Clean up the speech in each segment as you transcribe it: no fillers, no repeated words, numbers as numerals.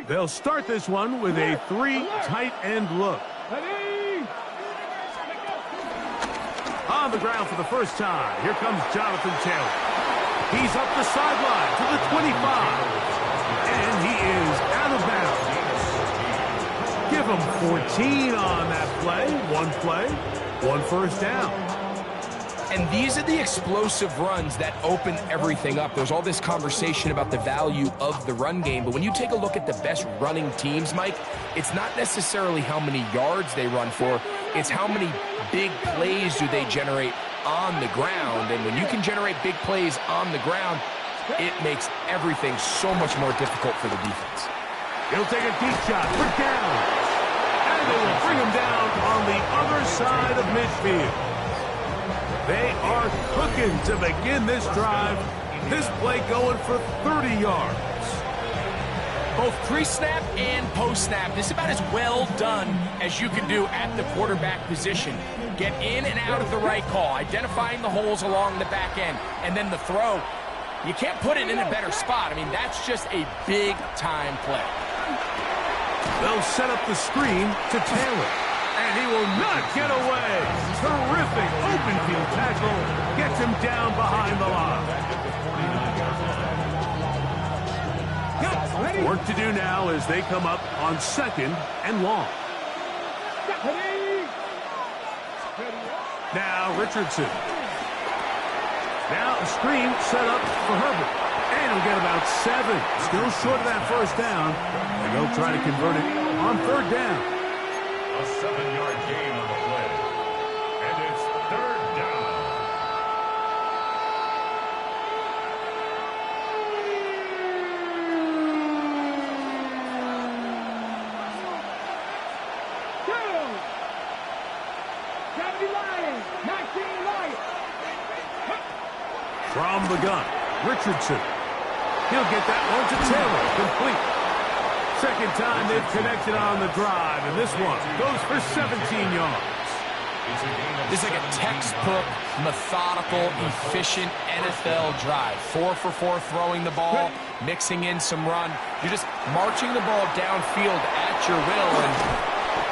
They'll start this one with a 3 tight end look. On the ground for the first time. Here comes Jonathan Taylor. He's up the sideline to the 25. And he is out of bounds. Give him 14 on that play, one first down. And these are the explosive runs that open everything up. There's all this conversation about the value of the run game, but when you take a look at the best running teams, Mike, it's not necessarily how many yards they run for, it's how many big plays do they generate on the ground. And when you can generate big plays on the ground, it makes everything so much more difficult for the defense. He'll take a deep shot for down. And they will bring him down on the other side of midfield. They are cooking to begin this drive. This play going for 30 yards. Both pre-snap and post-snap, this is about as well done as you can do at the quarterback position. Get in and out of the right call, identifying the holes along the back end, and then the throw. You can't put it in a better spot. I mean, that's just a big-time play. They'll set up the screen to Taylor. And he will not get away. Terrific open field tackle. Gets him down behind the line. Work to do now as they come up on 2nd and long. Now Richardson. Now a screen set up for Herbert. And he'll get about 7. Still short of that first down. And they'll try to convert it on 3rd down. A 7-yard gain on the play. And it's 3rd down. From the gun, Richardson. He'll get that one to Taylor. Complete. Second time they've connected on the drive, and this one goes for 17 yards. This is like a textbook, methodical, efficient NFL drive. 4 for 4 throwing the ball, mixing in some run. You're just marching the ball downfield at your will, and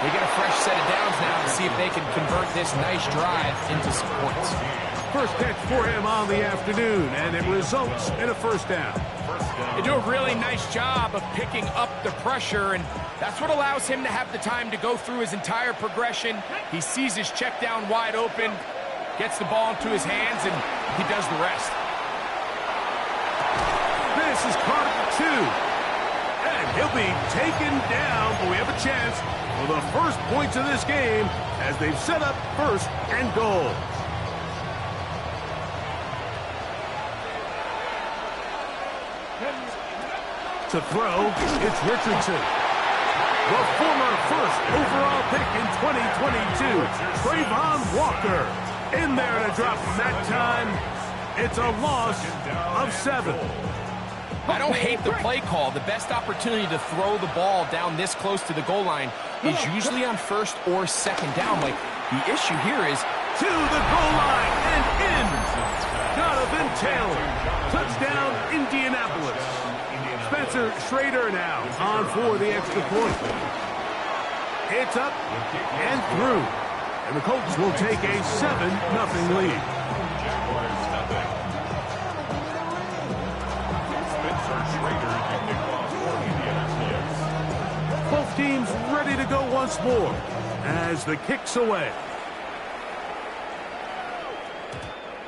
they get a fresh set of downs now to see if they can convert this nice drive into some points. First catch for him on the afternoon, and it results in a first down. They do a really nice job of picking up the pressure, and that's what allows him to have the time to go through his entire progression. He sees his check down wide open, gets the ball into his hands, and he does the rest. This is Carter for 2. And he'll be taken down, but we have a chance for the first points of this game as they've set up 1st and goal. To throw, it's Richardson. The former 1st overall pick in 2022, Trayvon Walker. In there to drop him that time. It's a loss of 7. I don't hate the play call. The best opportunity to throw the ball down this close to the goal line is usually on 1st or 2nd down. Like, the issue here is to the goal line and in. Jonathan Taylor. Touchdown, Indianapolis. Spencer Schrader now on for the extra point. It's up and through. And the Colts will take a 7-0 lead. Both teams ready to go once more as the kick's away.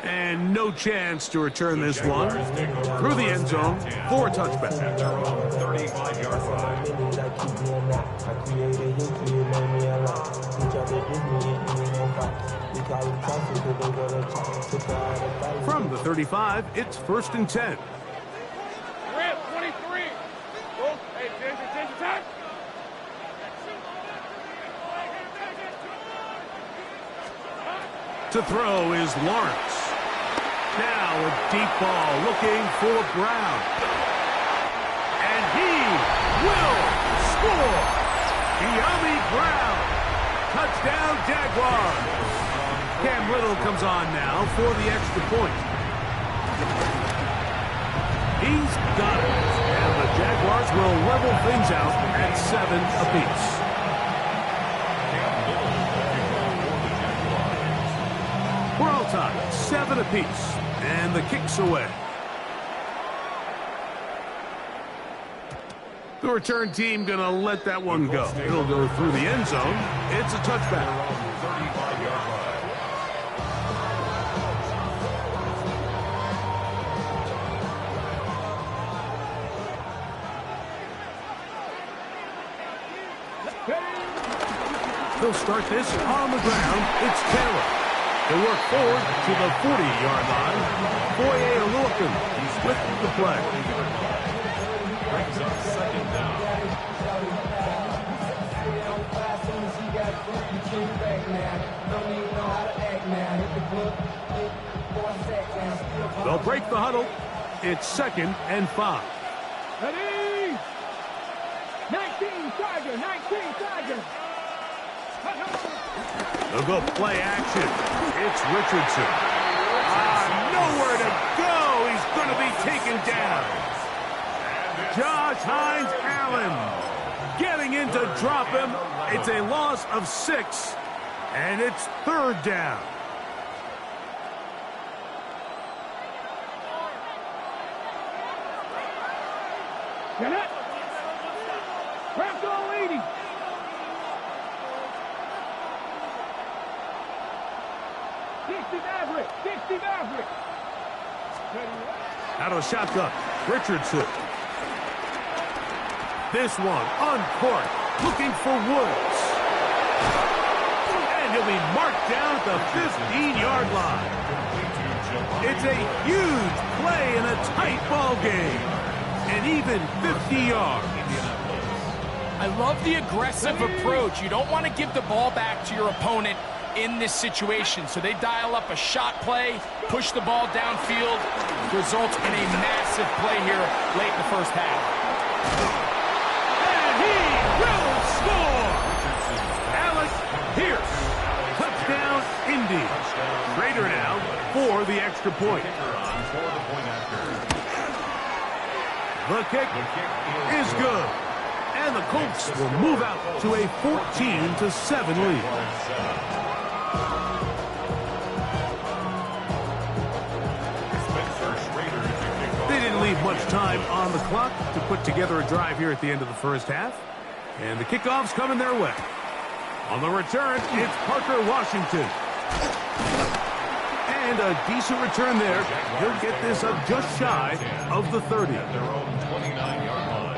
And no chance to return this one through the end zone for a touchback. From the 35, it's 1st and 10. To throw is Lawrence. Now a deep ball looking for Brown. And he will score. De'Ami Brown. Touchdown Jaguars. Cam Little comes on now for the extra point. He's got it. And the Jaguars will level things out at 7 apiece. We're all tied, 7 apiece, and the kick's away. The return team going to let that one go. It'll go through the end zone. It's a touchback. They'll start this on the ground. It's Taylor. They work forward to the 40-yard line. Foye Oluokun with the play. Brings up second down. They'll break the huddle. It's 2nd and 5. Ready? 19 Tiger, 19 Tiger. They'll go play action. It's Richardson. Nowhere to go. He's going to be taken down. Josh Hines-Allen getting in to drop him. It's a loss of 6, and it's 3rd down. Get it. Craft all 80. Out of a shotgun, Richardson. This one on court, looking for Woods. And he'll be marked down at the 15-yard line. It's a huge play in a tight ball game. And even 50 yards. I love the aggressive approach. You don't want to give the ball back to your opponent in this situation. So they dial up a shot play, push the ball downfield, results in a massive play here late in the first half. And he will score! Alex Pierce. Touchdown, Indy. Raider now for the extra point. The kick is good. And the Colts will move out to a 14-7 lead. They didn't leave much time on the clock to put together a drive here at the end of the first half. And the kickoff's coming their way. On the return, it's Parker Washington. And a decent return there. He'll get this up just shy of the 30. At their own 29-yard line.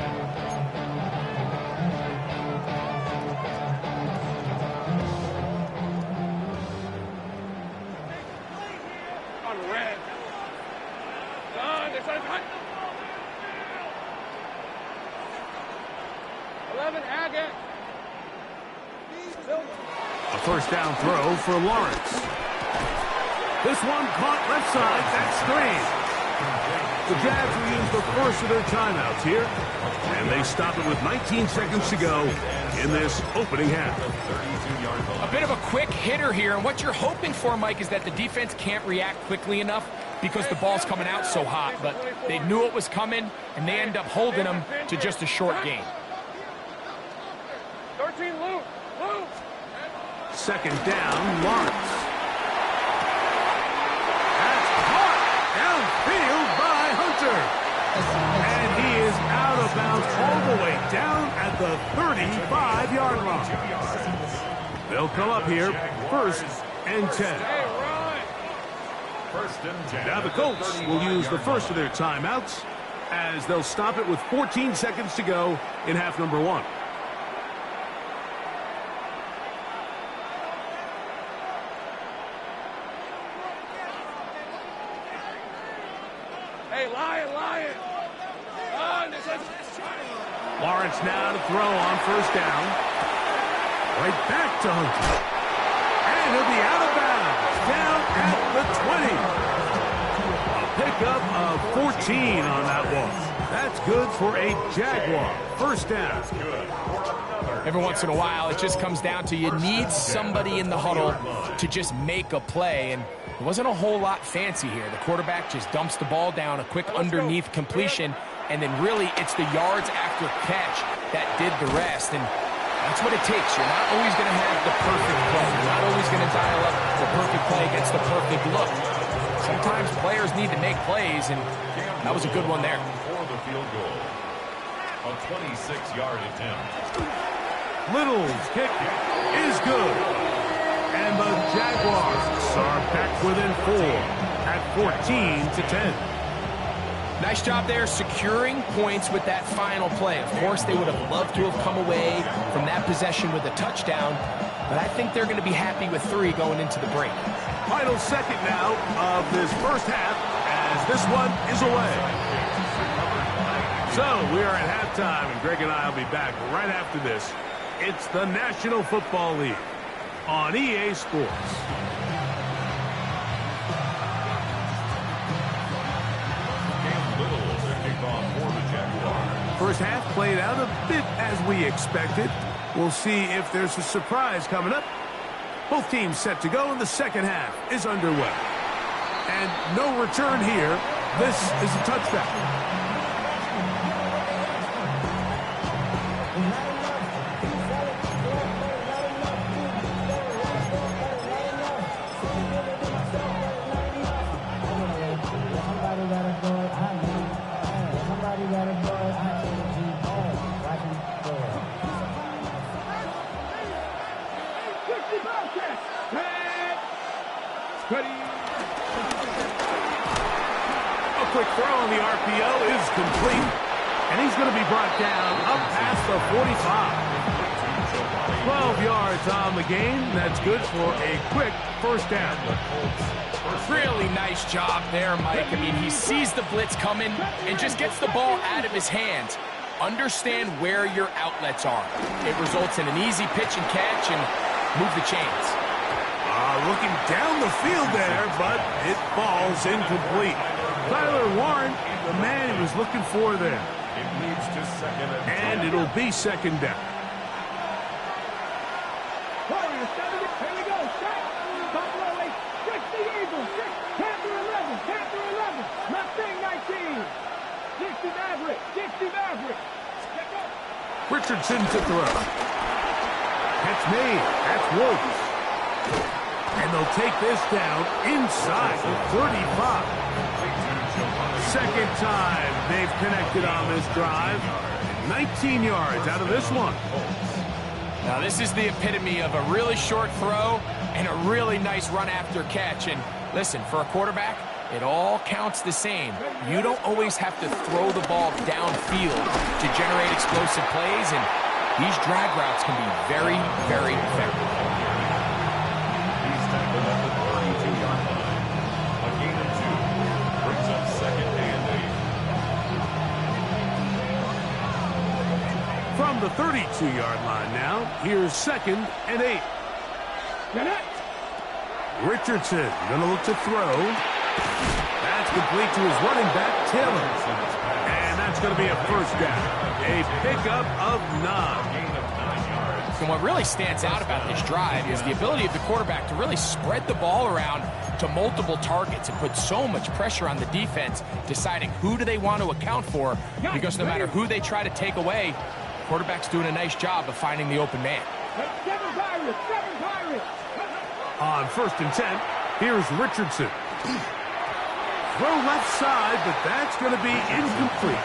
On red. Done. It's on cut. 11 Agate. A first down throw for Lawrence. This one caught left side. That's screen. The Jags will use the first of their timeouts here. And they stop it with 19 seconds to go in this opening half. A bit of a quick hitter here, and what you're hoping for, Mike, is that the defense can't react quickly enough because the ball's coming out so hot. But they knew it was coming, and they end up holding them to just a short gain. 13 Luke. Luke. Second down, Lawrence. That's caught downfield by Hunter. And he is out of bounds all the way down at the 35-yard line. They'll come up here, 1st and 10. Now the Colts will use the first of their timeouts as they'll stop it with 14 seconds to go in half number 1. Hey, Lion. Lawrence now to throw on first down. Right back to Hunter. And he'll be out of bounds. Down at the 20. A pickup of 14 on that one. That's good for a Jaguar. First down. Every once in a while, it just comes down to you need somebody in the huddle to just make a play. And it wasn't a whole lot fancy here. The quarterback just dumps the ball down, a quick underneath completion, and then really it's the yards after catch that did the rest. And that's what it takes. You're not always going to have the perfect play. You're not always going to dial up the perfect play against the perfect look. Sometimes players need to make plays, and that was a good one there. For the field goal. A 26-yard attempt. Little's kick is good. And the Jaguars are back within 4 at 14-10. Nice job there securing points with that final play. Of course, they would have loved to have come away from that possession with a touchdown, but I think they're going to be happy with 3 going into the break. Final second now of this first half as this one is away. So we are at halftime, and Greg and I will be back right after this. It's the National Football League on EA Sports. First half played out a bit as we expected. We'll see if there's a surprise coming up. Both teams set to go, and the second half is underway. And no return here. This is a touchdown. A quick throw on the RPO is complete, and he's going to be brought down up past the 45. 12 yards on the game. That's good for a quick first down. Really nice job there, Mike. I mean, he sees the blitz coming and just gets the ball out of his hands. Understand where your outlets are. It results in an easy pitch and catch and move the chains. Looking down the field there, but it falls incomplete. Tyler Warren, the man he was looking for there. It leads to second and it'll be second down. Warriors, here we go. Shot. Buffalo 8. 60 Eagles. Panther 11. Panther 11. Mustang 19. 60 Maverick. 60 Maverick. Richardson to throw. That's me. That's Wolves. And they'll take this down inside the 35. Second time they've connected on this drive. 19 yards out of this one. Now this is the epitome of a really short throw and a really nice run after catch. And listen, for a quarterback, it all counts the same. You don't always have to throw the ball downfield to generate explosive plays, and these drag routes can be very, very effective. From the 32-yard line now, here's second and 8. Richardson going to look to throw. That's complete to his running back, Taylor. And that's going to be a first down. A pickup of 9. And what really stands out about this drive is the ability of the quarterback to really spread the ball around to multiple targets and put so much pressure on the defense, deciding who do they want to account for, because no matter who they try to take away, quarterback's doing a nice job of finding the open man. 7 Pirates. On first and 10, here's Richardson. Throw left side, but that's going to be incomplete.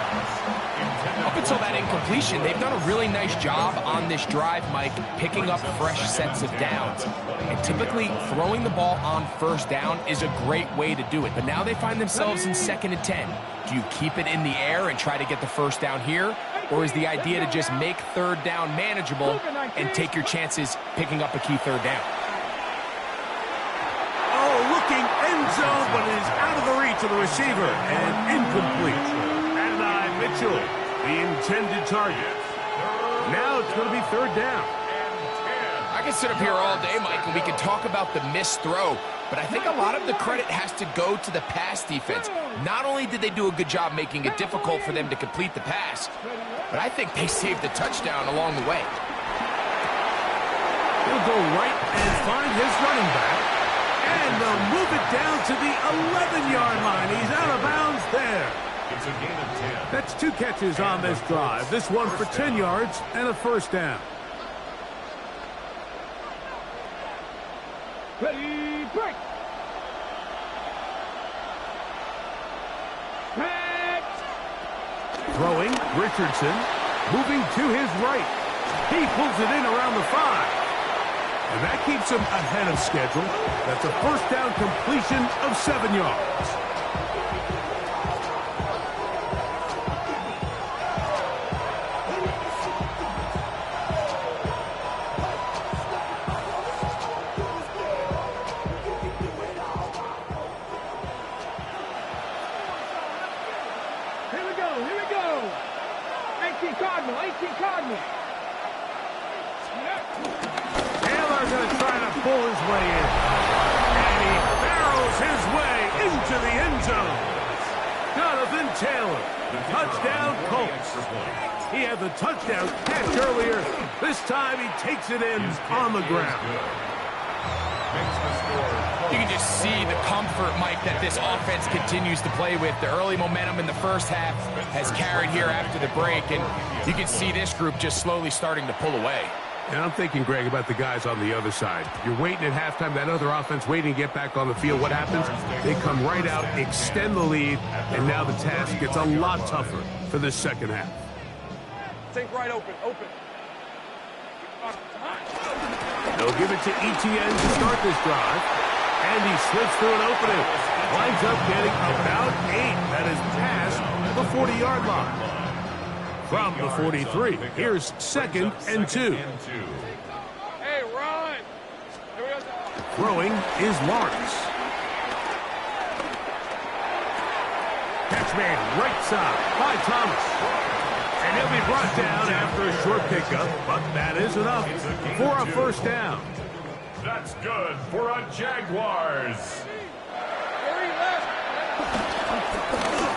Up until that incompletion, they've done a really nice job on this drive, Mike, picking up fresh sets of downs. And typically, throwing the ball on first down is a great way to do it. But now they find themselves in second and 10. Do you keep it in the air and try to get the first down here? Or is the idea to just make third down manageable and take your chances picking up a key third down? Looking end zone, but it is out of the reach of the receiver and incomplete. Adonai Mitchell, the intended target. Now it's going to be third down. I can sit up here all day, Mike, and we can talk about the missed throw, but I think a lot of the credit has to go to the pass defense. Not only did they do a good job making it difficult for them to complete the pass, but I think they saved the touchdown along the way. He'll go right and find his running back. And they'll move it down to the 11-yard line. He's out of bounds there. It's a gain of 10. That's 2 catches on this drive. This one for 10 yards and a first down. Ready, break. Throwing, Richardson, moving to his right. He pulls it in around the 5. And that keeps him ahead of schedule. That's a first down completion of 7 yards. Here we go. 18 Cardinal. Taylor going to try to pull his way in. And he barrels his way into the end zone. Jonathan Taylor, touchdown Colts. He had the touchdown catch earlier. This time he takes it in on the ground. You can just see the comfort, Mike, that this offense continues to play with. The early momentum in the first half has carried here after the break, and you can see this group just slowly starting to pull away. And I'm thinking, Greg, about the guys on the other side. You're waiting at halftime, that other offense waiting to get back on the field. What happens? They come right out, extend the lead, and now the task gets a lot tougher for this second half. Think right open. They'll give it to Etienne to start this drive. And he slips through an opening. Winds up getting about 8. That is past the 40-yard line. From the 43, here's 2nd and 2. Hey, run. Throwing is Lawrence. Catch made right side by Thomas. And he'll be brought down after a short pickup, but that is enough for a first down. That's good for a Jaguars.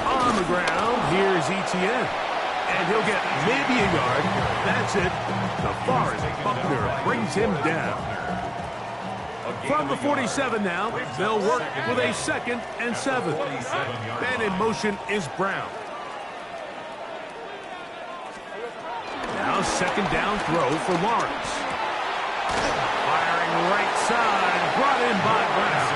On the ground, here's Etienne. And he'll get maybe a yard. That's it. DeForest Buckner brings him down. From the 47 now, they'll work with a 2nd and 7. And in motion is Brown. Now 2nd down throw for Lawrence. Firing right side, brought in by Brown.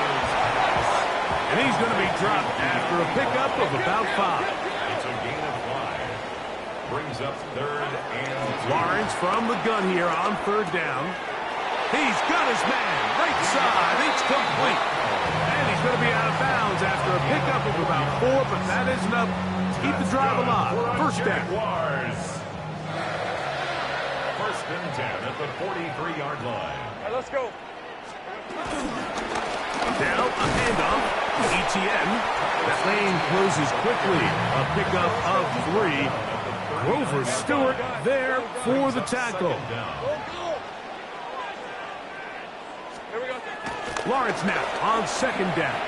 And he's going to be dropped after a pickup of about 5. It's a gain of 5. Brings up 3rd and 2. Lawrence from the gun here on 3rd down. He's got his man, right side, it's complete. And he's going to be out of bounds after a pickup of about 4, but that is enough to keep the drive alive. First down. First and 10 at the 43-yard line. All right, let's go. Now a handoff. Etienne. That lane closes quickly. A pickup of 3. Grover Stewart there for the tackle. Lawrence now on 2nd down.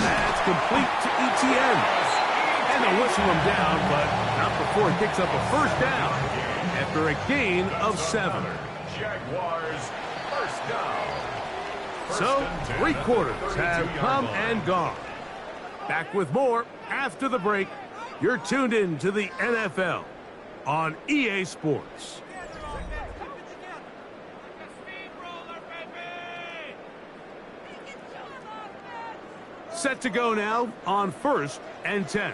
That's complete to Etienne. And they'll whistle him down, but not before he picks up a first down after a gain of 7. Jaguars first down. So, 3 quarters have come and gone. Back with more after the break. You're tuned in to the NFL on EA Sports. Set to go now on 1st and 10.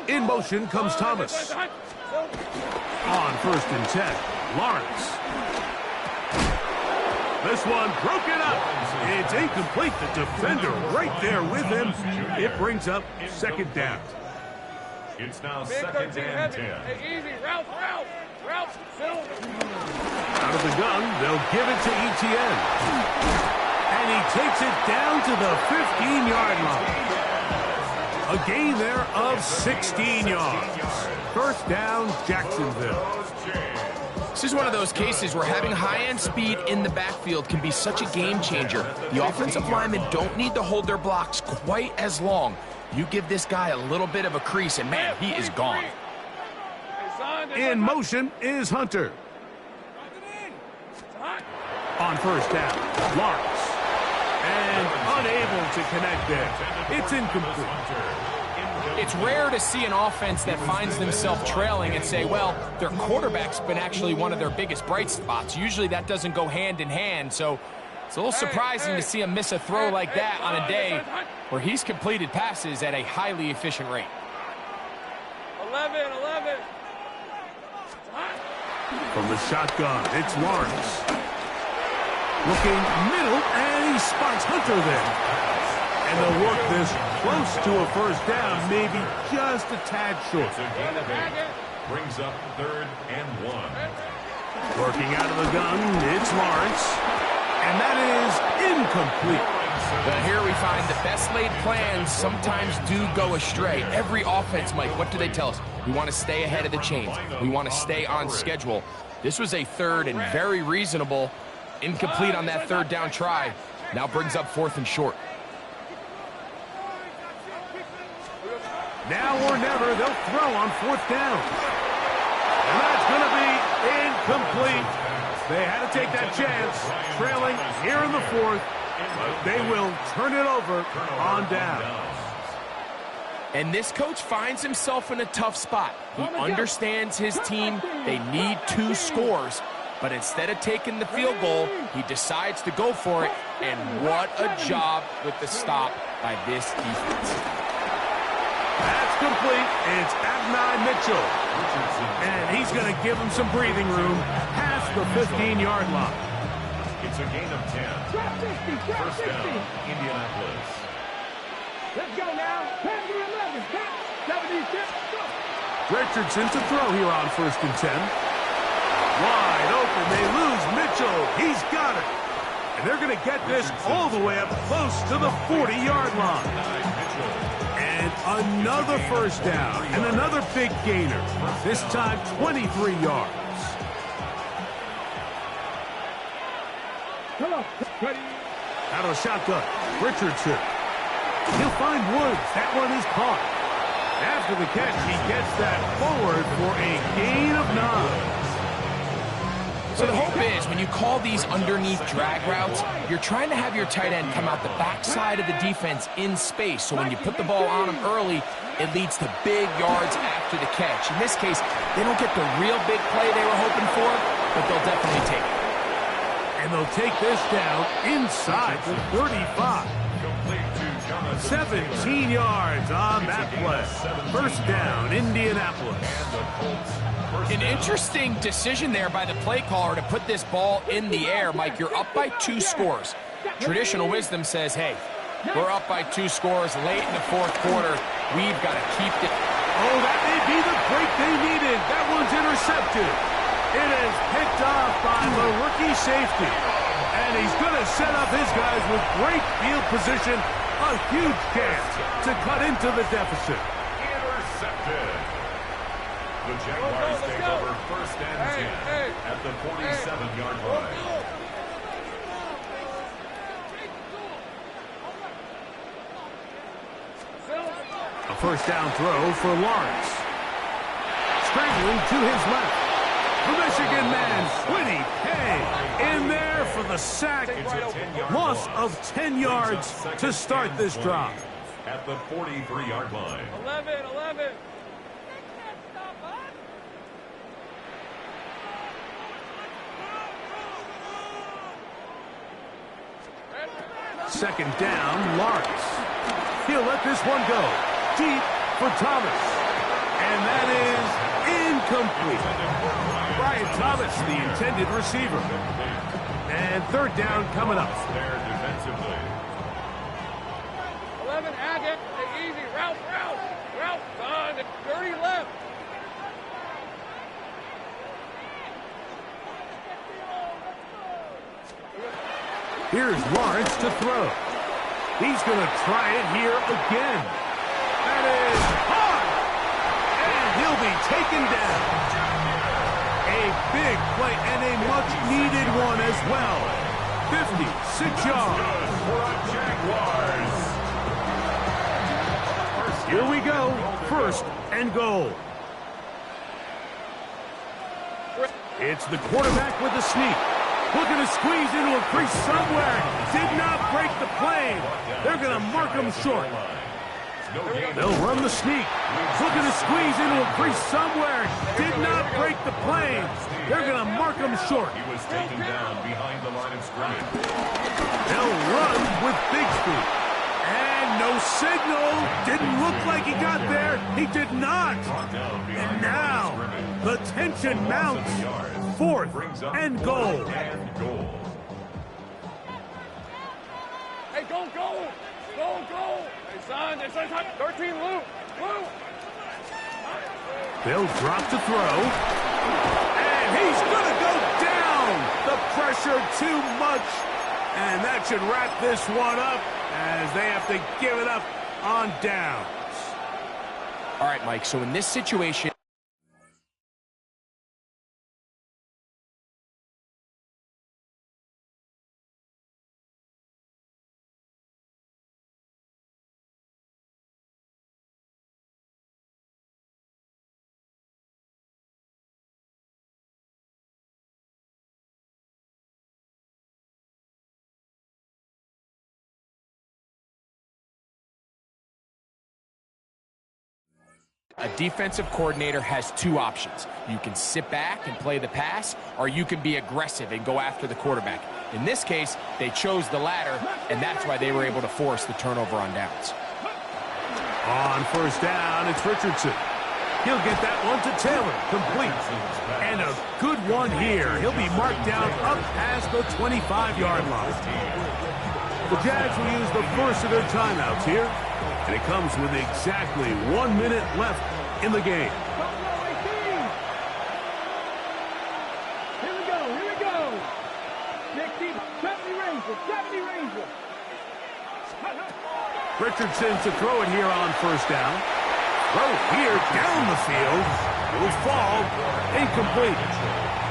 In motion comes Thomas. On 1st and 10, Lawrence. This one broken up. It's incomplete. The defender right there with him. It brings up 2nd down. It's now 2nd and 10. Hey, easy. Route. Out of the gun, they'll give it to Etienne. And he takes it down to the 15-yard line. A gain there of 16 yards. First down, Jacksonville. This is one of those cases where having high-end speed in the backfield can be such a game changer. The offensive linemen don't need to hold their blocks quite as long. You give this guy a little bit of a crease, and man, he is gone. In motion is Hunter. On first down, Lawrence. And unable to connect there. It's incomplete. It's rare to see an offense that finds themselves trailing and say, well, their quarterback's been actually one of their biggest bright spots. Usually that doesn't go hand in hand, so it's a little surprising to see him miss a throw like that on a day where he's completed passes at a highly efficient rate. 11. From the shotgun, it's Lawrence. Looking middle, and he spots Hunter there. And they'll work this close to a first down, maybe just a tad short. It's a gain of 8. Brings up 3rd and 1. Working out of the gun, it's Lawrence. And that is incomplete. But here we find the best laid plans sometimes do go astray. Every offense, Mike, what do they tell us? We want to stay ahead of the chains. We want to stay on schedule. This was a third and very reasonable. Incomplete on that 3rd down try. Now brings up 4th and short. Now or never, they'll throw on 4th down. And that's going to be incomplete. They had to take that chance, trailing here in the 4th. But they will turn it over on down. And this coach finds himself in a tough spot. He understands his team. They need 2 scores. But instead of taking the field goal, he decides to go for it. And what a job with the stop by this defense. That's complete. It's Adonai Mitchell. And he's going to give him some breathing room past the 15-yard line. It's a gain of 10. First down, Indianapolis. Let's go now. 10 to 11. 76. Richardson to throw here on 1st and 10. Wide open. They lose Mitchell. He's got it. And they're going to get this all the way up close to the 40-yard line. And another first down. And another big gainer. This time 23 yards. Come on. Ready. Out of the shotgun, Richardson. He'll find Woods. That one is caught. After the catch, he gets that forward for a gain of 9. So the hope is when you call these underneath drag routes, you're trying to have your tight end come out the backside of the defense in space. So when you put the ball on him early, it leads to big yards after the catch. In this case, they don't get the real big play they were hoping for, but they'll definitely take it. And they'll take this down inside the 35. 17 yards on that play. First down, Indianapolis. An interesting decision there by the play caller to put this ball in the air. Mike, you're up by 2 scores. Traditional wisdom says, hey, we're up by 2 scores late in the 4th quarter. We've got to keep it. Oh, that may be the break they needed. That one's intercepted. It is picked off by the rookie safety. And he's going to set up his guys with great field position. A huge chance to cut into the deficit. Intercepted. The Jaguars take over 1st and 10 at the 47-yard line. A first down throw for Lawrence. Scrambling to his left. The Michigan man, Kwity Paye, in there for the sack. Loss of 10 yards to start this drive. At the 43-yard line. 11. Second down, Lawrence. He'll let this one go. Deep for Thomas. And that is incomplete. Brian Thomas, the intended receiver. And 3rd down coming up. There defensively. 11, Agate. Easy. Route. Son. 30 left. Here's Lawrence to throw. He's going to try it here again. That is hard. And he'll be taken down. A big play and a much-needed one as well. 56 yards. Here we go. 1st and goal. It's the quarterback with the sneak. Looking to squeeze into a crease somewhere. Did not break the plane. They're going to mark him short. They'll run the sneak. Looking to squeeze into a crease somewhere. Did not break the plane. They're going to mark him short. He was taken down behind the line of scrimmage. They'll run with big speed. And no signal. Didn't look like he got there. He did not. And now the tension mounts. 4th and goal. Hey, go, go! Go, go! Hey, son, it's 13, Lou! Lou! They'll drop to throw. And he's going to go down. The pressure too much. And that should wrap this one up as they have to give it up on downs. All right, Mike, so in this situation, a defensive coordinator has 2 options. You can sit back and play the pass, or you can be aggressive and go after the quarterback. In this case, they chose the latter, and that's why they were able to force the turnover on downs. On 1st down, it's Richardson. He'll get that one to Taylor, complete. And a good one here. He'll be marked down up past the 25-yard line. The Jags will use the first of their timeouts here. And it comes with exactly 1 minute left in the game. Here we go, here we go. 60, 70 Rangers, 70 Rangers. Richardson to throw it here on 1st down. Throw here down the field. It will fall incomplete.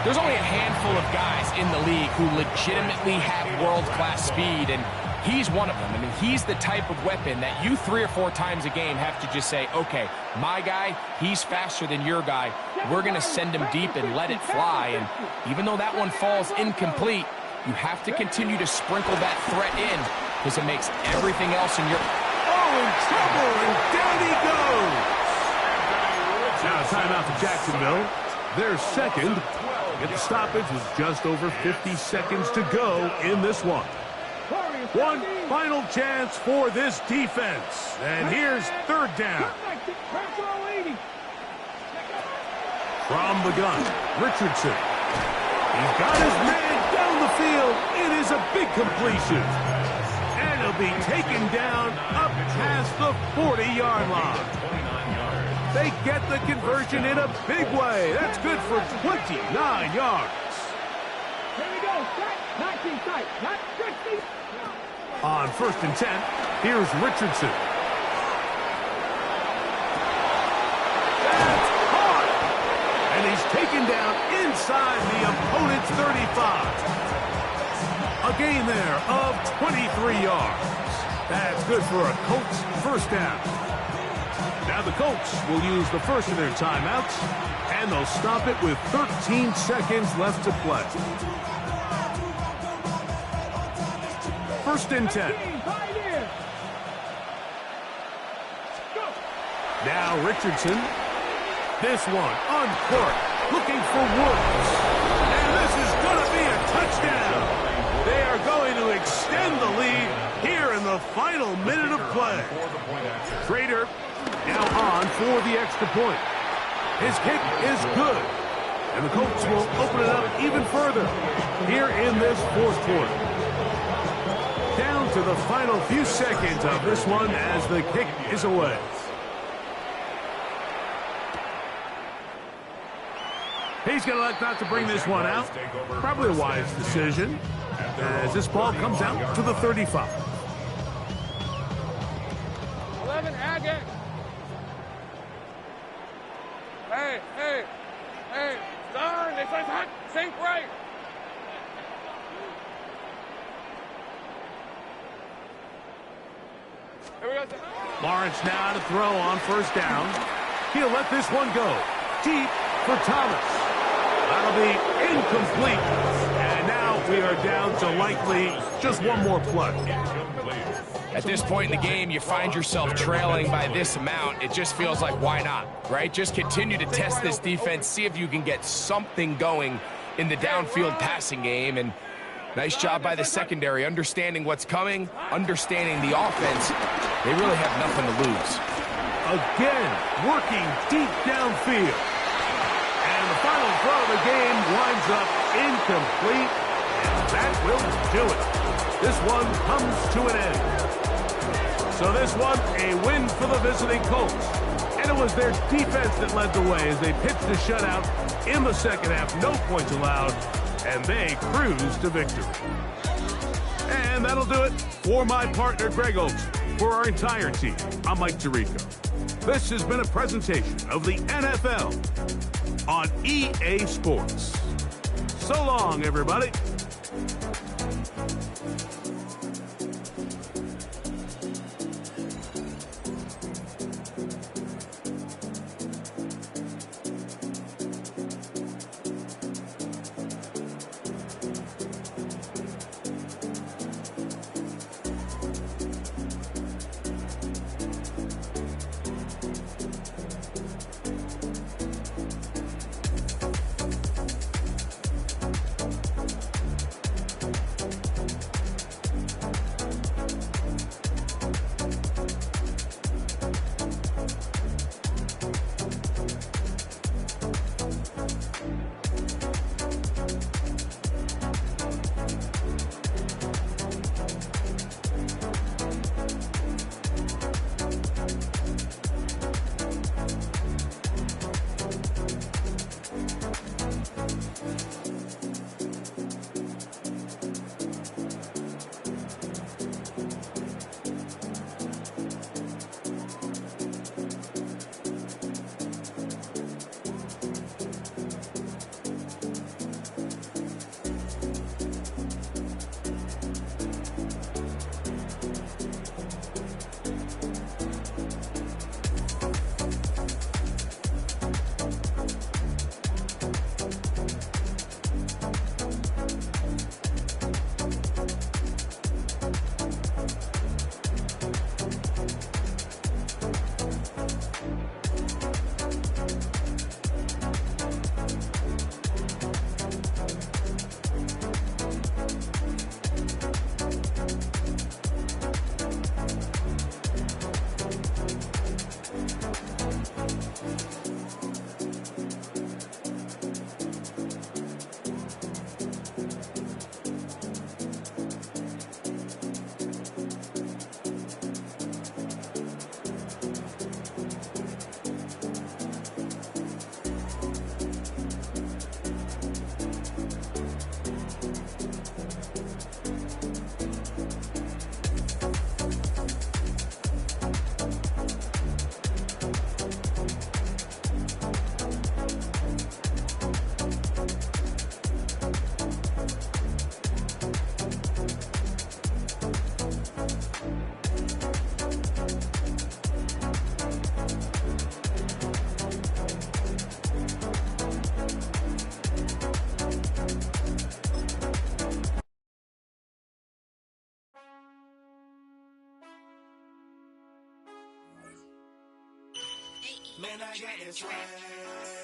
There's only a handful of guys in the league who legitimately have world-class speed, and he's one of them. I mean, he's the type of weapon that you 3 or 4 times a game have to just say, okay, my guy, he's faster than your guy. We're going to send him deep and let it fly. And even though that one falls incomplete, you have to continue to sprinkle that threat in because it makes everything else in your... Oh, in trouble, and down he goes. Now timeout to Jacksonville. Their second. Get the stoppage with just over 50 seconds to go in this one. One final chance for this defense. And here's 3rd down. From the gun, Richardson. He's got his man down the field. It is a big completion. And he'll be taken down up past the 40-yard line. They get the conversion in a big way. That's good for 29 yards. Here we go, set, not too tight, not 60. On 1st and 10, here's Richardson. That's hard. And he's taken down inside the opponent's 35. A gain there of 23 yards. That's good for a Colts 1st down. Now the Colts will use the first of their timeouts, and they'll stop it with 13 seconds left to play. 1st and 10. Now Richardson. This one uncorked, looking for Woods. And this is going to be a touchdown. They are going to extend the lead here in the final minute of play. Trader now on for the extra point. His kick is good. And the Colts will open it up even further here in this 4th quarter. Down to the final few seconds of this one as the kick is away. He's going to elect not to bring this one out. Probably a wise decision as this ball comes out to the 35. 11, Agate. Hey, hey, hey, darn, it's like hot, sink right. Here we go. Lawrence now to throw on 1st down. He'll let this one go. Deep for Thomas. That'll be incomplete. And now we are down to likely just one more play. At this point in the game, you find yourself trailing by this amount. It just feels like, why not, right? Just continue to test this defense, see if you can get something going in the downfield passing game. And nice job by the secondary, understanding what's coming, understanding the offense. They really have nothing to lose. Again, working deep downfield. And the final throw of the game winds up incomplete. And that will do it. This one comes to an end. So this one, a win for the visiting Colts. And it was their defense that led the way as they pitched a shutout in the second half. No points allowed, and they cruised to victory. And that'll do it for my partner, Greg Oaks. For our entire team, I'm Mike Tirico. This has been a presentation of the NFL on EA Sports. So long, everybody. Man, I got this swag.